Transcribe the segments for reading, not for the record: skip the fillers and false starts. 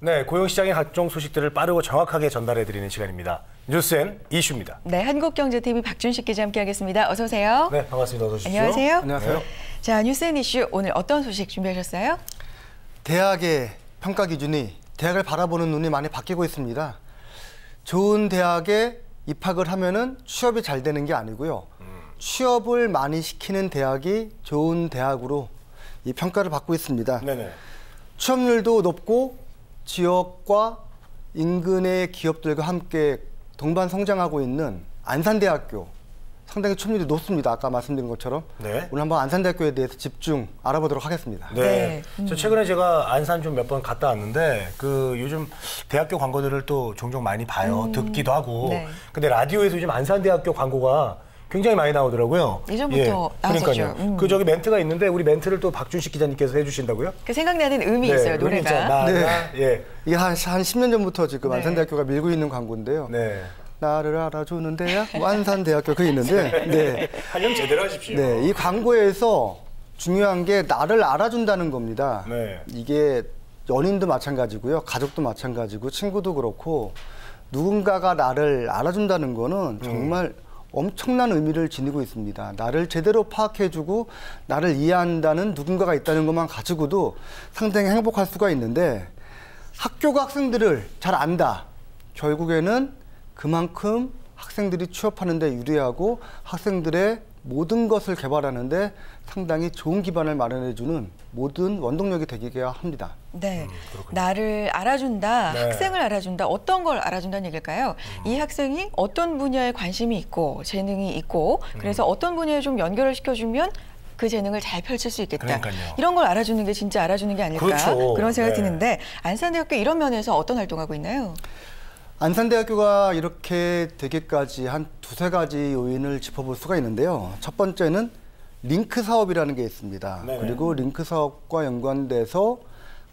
네, 고용시장의 각종 소식들을 빠르고 정확하게 전달해드리는 시간입니다. 뉴스앤 이슈입니다. 네, 한국경제TV 박준식 기자 함께하겠습니다. 어서 오세요. 네, 반갑습니다. 어서 오십시오. 안녕하세요. 안녕하세요. 자, 뉴스앤 이슈 오늘 어떤 소식 준비하셨어요? 대학의 평가 기준이 대학을 바라보는 눈이 많이 바뀌고 있습니다. 좋은 대학에 입학을 하면은 취업이 잘 되는 게 아니고요. 취업을 많이 시키는 대학이 좋은 대학으로 이 평가를 받고 있습니다. 네네. 취업률도 높고 지역과 인근의 기업들과 함께 동반 성장하고 있는 안산대학교 상당히 취업률이 높습니다. 아까 말씀드린 것처럼. 네. 오늘 한번 안산대학교에 대해서 집중 알아보도록 하겠습니다. 네. 최근에 제가 안산 좀 몇 번 갔다 왔는데 요즘 대학교 광고들을 또 종종 많이 봐요. 듣기도 하고. 네. 근데 라디오에서 요즘 안산대학교 광고가 굉장히 많이 나오더라고요. 예전부터 나왔었죠. 그러니까요. 저기 멘트가 있는데 우리 멘트를 또 박준식 기자님께서 해주신다고요? 그 생각나는 의미 있어요, 노래가. 네. 이게 한 10년 전부터 지금 안산대학교가 밀고 있는 광고인데요. 네. 나를 알아주는 대학, 안산대학교 그게 있는데, 네. 활용 제대로 하십시오. 네, 이 광고에서 중요한 게 나를 알아준다는 겁니다. 네. 이게 연인도 마찬가지고요, 가족도 마찬가지고, 친구도 그렇고, 누군가가 나를 알아준다는 거는 정말 엄청난 의미를 지니고 있습니다. 나를 제대로 파악해주고 나를 이해한다는 누군가가 있다는 것만 가지고도 상당히 행복할 수가 있는데 학교가 학생들을 잘 안다. 결국에는 그만큼 학생들이 취업하는 데 유리하고 학생들의 모든 것을 개발하는 데 상당히 좋은 기반을 마련해주는 모든 원동력이 되기가 합니다. 네, 나를 알아준다, 네. 학생을 알아준다, 어떤 걸 알아준다는 얘기일까요? 이 학생이 어떤 분야에 관심이 있고 재능이 있고 그래서 어떤 분야에 좀 연결을 시켜주면 그 재능을 잘 펼칠 수 있겠다. 그러니까요. 이런 걸 알아주는 게 진짜 알아주는 게 아닐까 그렇죠. 그런 생각이 네. 드는데 안산대학교 이런 면에서 어떤 활동하고 있나요? 안산대학교가 이렇게 되기까지 한 두세 가지 요인을 짚어볼 수가 있는데요. 첫 번째는 링크 사업이라는 게 있습니다. 네네. 그리고 링크 사업과 연관돼서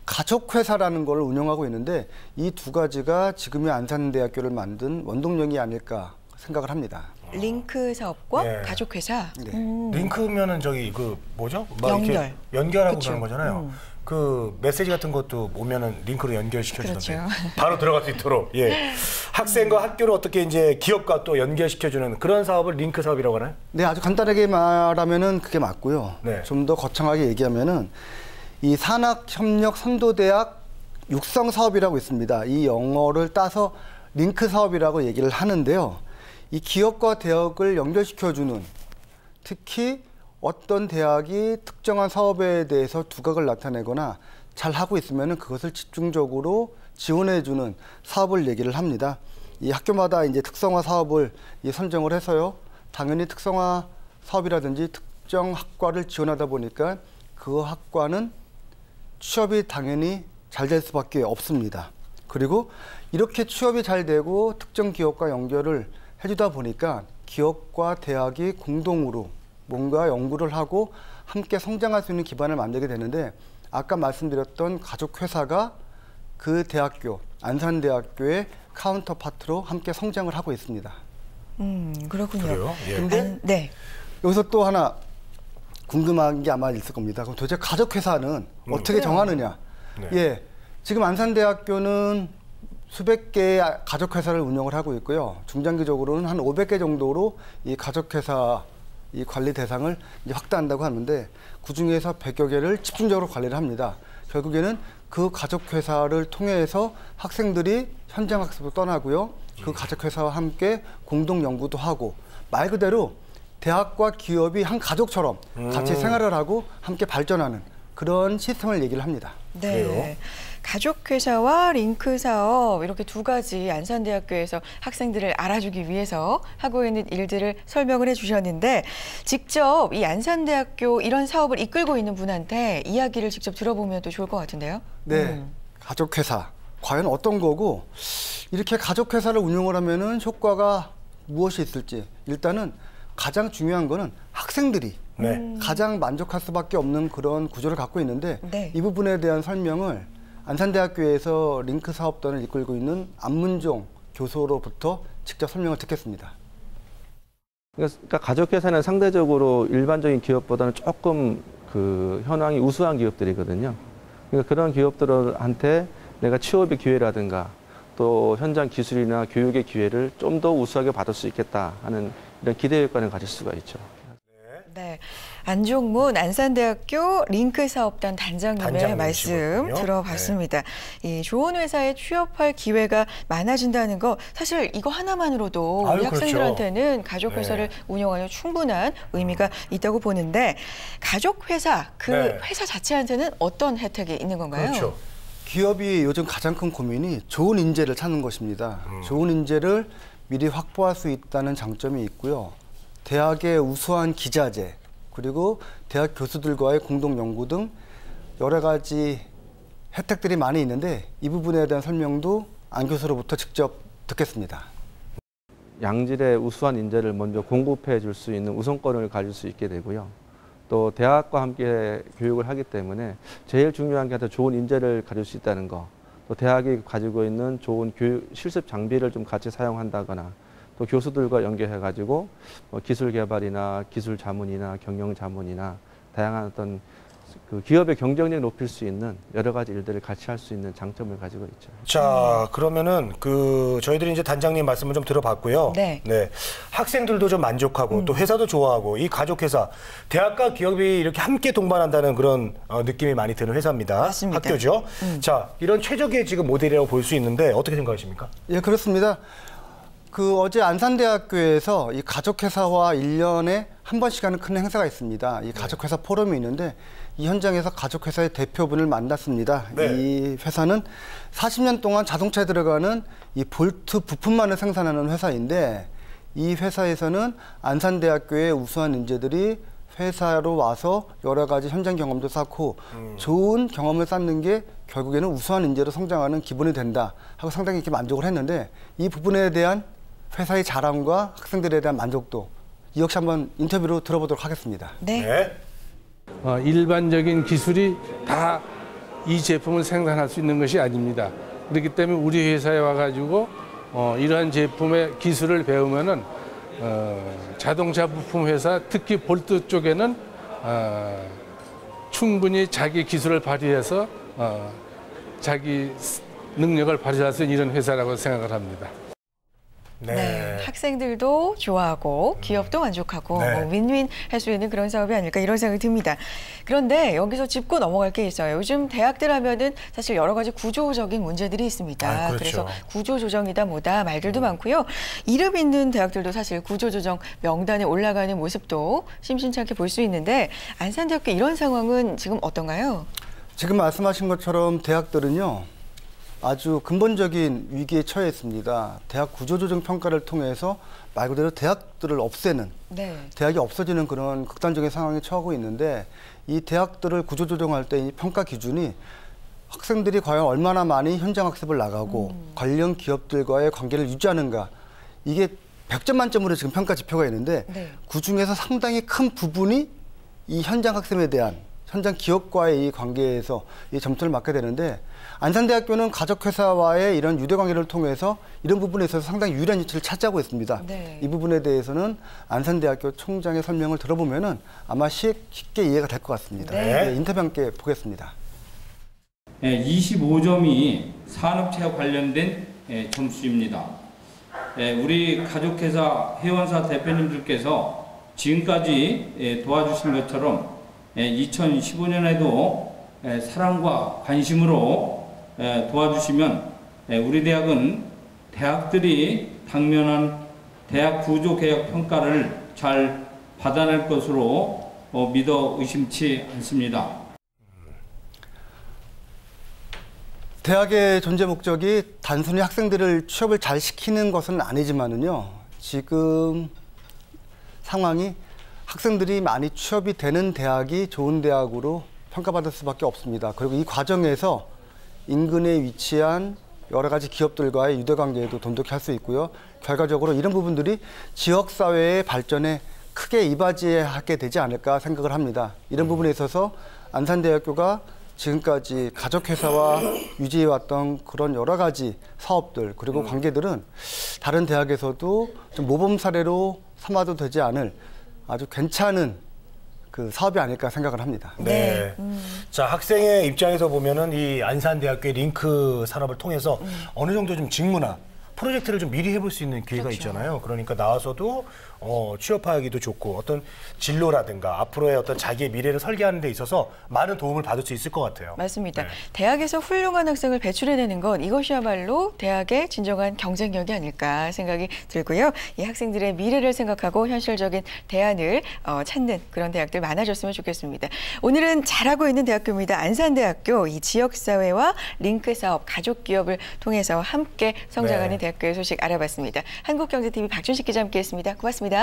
가족회사라는 걸 운영하고 있는데 이 두 가지가 지금의 안산대학교를 만든 원동력이 아닐까 생각을 합니다. 링크 사업과 네. 가족회사. 네. 링크면은 저기 뭐죠? 막 연결. 이렇게 연결하고 그쵸. 그런 거잖아요. 그 메시지 같은 것도 오면은 링크로 연결시켜주던데 그렇죠. 바로 들어갈 수 있도록. 예. 학생과 학교를 어떻게 이제 기업과 또 연결시켜주는 그런 사업을 링크 사업이라고 하나요? 네, 아주 간단하게 말하면은 그게 맞고요. 네. 좀 더 거창하게 얘기하면은 이 산학협력선도대학 육성 사업이라고 있습니다. 이 영어를 따서 링크 사업이라고 얘기를 하는데요. 이 기업과 대학을 연결시켜주는 특히 어떤 대학이 특정한 사업에 대해서 두각을 나타내거나 잘 하고 있으면은 그것을 집중적으로 지원해주는 사업을 얘기를 합니다. 이 학교마다 이제 특성화 사업을 선정을 해서요. 당연히 특성화 사업이라든지 특정 학과를 지원하다 보니까 그 학과는 취업이 당연히 잘 될 수밖에 없습니다. 그리고 이렇게 취업이 잘 되고 특정 기업과 연결을 해주다 보니까 기업과 대학이 공동으로 뭔가 연구를 하고 함께 성장할 수 있는 기반을 만들게 되는데 아까 말씀드렸던 가족회사가 그 대학교, 안산대학교의 카운터파트로 함께 성장을 하고 있습니다. 그렇군요. 그래요? 예. 근데 네. 여기서 또 하나 궁금한 게 아마 있을 겁니다. 그럼 도대체 가족회사는 어떻게 정하느냐? 네. 예, 지금 안산대학교는 수백 개의 가족회사를 운영을 하고 있고요. 중장기적으로는 한 500개 정도로 이 가족회사 이 관리 대상을 이제 확대한다고 하는데 그중에서 100여 개를 집중적으로 관리를 합니다. 결국에는 그 가족회사를 통해서 학생들이 현장 학습을 떠나고요. 그 가족회사와 함께 공동 연구도 하고 말 그대로 대학과 기업이 한 가족처럼 같이 생활을 하고 함께 발전하는 그런 시스템을 얘기를 합니다. 네. 그래요? 가족회사와 링크 사업 이렇게 두 가지 안산대학교에서 학생들을 알아주기 위해서 하고 있는 일들을 설명을 해주셨는데 직접 이 안산대학교 이런 사업을 이끌고 있는 분한테 이야기를 직접 들어보면 또 좋을 것 같은데요. 네, 가족회사 과연 어떤 거고 이렇게 가족회사를 운영을 하면은 효과가 무엇이 있을지 일단은 가장 중요한 거는 학생들이 네. 가장 만족할 수밖에 없는 그런 구조를 갖고 있는데 네. 이 부분에 대한 설명을 안산대학교에서 링크 사업단을 이끌고 있는 안문종 교수로부터 직접 설명을 듣겠습니다. 그러니까 가족회사는 상대적으로 일반적인 기업보다는 조금 그 현황이 우수한 기업들이거든요. 그러니까 그런 기업들한테 내가 취업의 기회라든가 또 현장 기술이나 교육의 기회를 좀 더 우수하게 받을 수 있겠다 하는 이런 기대 효과를 가질 수가 있죠. 네, 안종문 안산대학교 링크사업단 단장님의 말씀 단장님이시거든요. 들어봤습니다. 이 좋은 회사에 취업할 기회가 많아진다는 거 사실 이거 하나만으로도 아유, 우리 그렇죠. 학생들한테는 가족회사를 운영하는 충분한 의미가 있다고 보는데 가족회사, 그 네. 회사 자체한테는 어떤 혜택이 있는 건가요? 그렇죠. 기업이 요즘 가장 큰 고민이 좋은 인재를 찾는 것입니다. 좋은 인재를 미리 확보할 수 있다는 장점이 있고요. 대학의 우수한 기자재, 그리고 대학 교수들과의 공동 연구 등 여러 가지 혜택들이 많이 있는데 이 부분에 대한 설명도 안 교수로부터 직접 듣겠습니다. 양질의 우수한 인재를 먼저 공급해 줄 수 있는 우선권을 가질 수 있게 되고요. 또 대학과 함께 교육을 하기 때문에 제일 중요한 게 좋은 인재를 가질 수 있다는 거, 또 대학이 가지고 있는 좋은 교육 실습 장비를 좀 같이 사용한다거나 또 교수들과 연계해가지고 기술 개발이나 기술 자문이나 경영 자문이나 다양한 어떤 그 기업의 경쟁력을 높일 수 있는 여러 가지 일들을 같이 할 수 있는 장점을 가지고 있죠. 자, 그러면은 저희들이 이제 단장님 말씀을 좀 들어봤고요. 네. 학생들도 좀 만족하고 또 회사도 좋아하고 이 가족회사, 대학과 기업이 이렇게 함께 동반한다는 그런 느낌이 많이 드는 회사입니다. 맞습니다. 학교죠. 자, 이런 최적의 지금 모델이라고 볼 수 있는데 어떻게 생각하십니까? 예, 그렇습니다. 어제 안산대학교에서 이 가족회사와 1년에 한 번씩 하는 큰 행사가 있습니다. 이 가족회사 포럼이 있는데 이 현장에서 가족회사의 대표분을 만났습니다. 네. 이 회사는 40년 동안 자동차에 들어가는 이 볼트 부품만을 생산하는 회사인데 이 회사에서는 안산대학교의 우수한 인재들이 회사로 와서 여러 가지 현장 경험도 쌓고 좋은 경험을 쌓는 게 결국에는 우수한 인재로 성장하는 기본이 된다 하고 상당히 이렇게 만족을 했는데 이 부분에 대한 회사의 자랑과 학생들에 대한 만족도 이 역시 한번 인터뷰로 들어보도록 하겠습니다. 네. 일반적인 기술이 다 이 제품을 생산할 수 있는 것이 아닙니다. 그렇기 때문에 우리 회사에 와가지고 이러한 제품의 기술을 배우면은 자동차 부품 회사, 특히 볼트 쪽에는 충분히 자기 기술을 발휘해서 자기 능력을 발휘할 수 있는 이런 회사라고 생각을 합니다. 네, 학생들도 좋아하고 기업도 만족하고 네. 윈윈 할 수 있는 그런 사업이 아닐까 이런 생각이 듭니다. 그런데 여기서 짚고 넘어갈 게 있어요. 요즘 대학들 하면은 사실 여러 가지 구조적인 문제들이 있습니다. 그렇죠. 그래서 구조조정이다 뭐다 말들도 많고요. 이름 있는 대학들도 사실 구조조정 명단에 올라가는 모습도 심심찮게 볼 수 있는데 안산대학교 이런 상황은 지금 어떤가요? 지금 말씀하신 것처럼 대학들은요. 아주 근본적인 위기에 처해 있습니다. 대학 구조조정 평가를 통해서 말 그대로 대학들을 없애는, 네. 대학이 없어지는 그런 극단적인 상황에 처하고 있는데 이 대학들을 구조조정할 때 이 평가 기준이 학생들이 과연 얼마나 많이 현장 학습을 나가고 관련 기업들과의 관계를 유지하는가 이게 100점 만점으로 지금 평가 지표가 있는데 네. 그중에서 상당히 큰 부분이 이 현장 학습에 대한 현장 기업과의 이 관계에서 이 점수를 맞게 되는데 안산대학교는 가족회사와의 이런 유대관계를 통해서 이런 부분에 있어서 상당히 유리한 위치를 차지하고 있습니다. 네. 이 부분에 대해서는 안산대학교 총장의 설명을 들어보면은 아마 쉽게 이해가 될 것 같습니다. 네. 네, 인터뷰 함께 보겠습니다. 25점이 산업체와 관련된 점수입니다. 우리 가족회사 회원사 대표님들께서 지금까지 도와주신 것처럼 2015년에도 사랑과 관심으로 도와주시면 우리 대학은 대학들이 당면한 대학 구조 개혁 평가를 잘 받아낼 것으로 믿어 의심치 않습니다. 대학의 존재 목적이 단순히 학생들을 취업을 잘 시키는 것은 아니지만은요. 지금 상황이 학생들이 많이 취업이 되는 대학이 좋은 대학으로 평가받을 수밖에 없습니다. 그리고 이 과정에서 인근에 위치한 여러 가지 기업들과의 유대관계에도 돈독히 할 수 있고요. 결과적으로 이런 부분들이 지역사회의 발전에 크게 이바지하게 되지 않을까 생각을 합니다. 이런 부분에 있어서 안산대학교가 지금까지 가족회사와 유지해왔던 그런 여러 가지 사업들 그리고 관계들은 다른 대학에서도 좀 모범 사례로 삼아도 되지 않을 아주 괜찮은 그 사업이 아닐까 생각을 합니다. 네. 자, 학생의 입장에서 보면은 이 안산대학교의 링크 산업을 통해서 어느 정도 좀 직무나 프로젝트를 좀 미리 해볼 수 있는 기회가 있잖아요. 그러니까 나와서도 취업하기도 좋고 어떤 진로라든가 앞으로의 어떤 자기의 미래를 설계하는 데 있어서 많은 도움을 받을 수 있을 것 같아요. 맞습니다. 대학에서 훌륭한 학생을 배출해내는 건 이것이야말로 대학의 진정한 경쟁력이 아닐까 생각이 들고요. 이 학생들의 미래를 생각하고 현실적인 대안을 찾는 그런 대학들 많아졌으면 좋겠습니다. 오늘은 잘하고 있는 대학교입니다. 안산대학교 이 지역사회와 링크 사업, 가족기업을 통해서 함께 성장하는 대학교의 소식 알아봤습니다. 한국경제TV 박준식 기자 함께했습니다. 고맙습니다.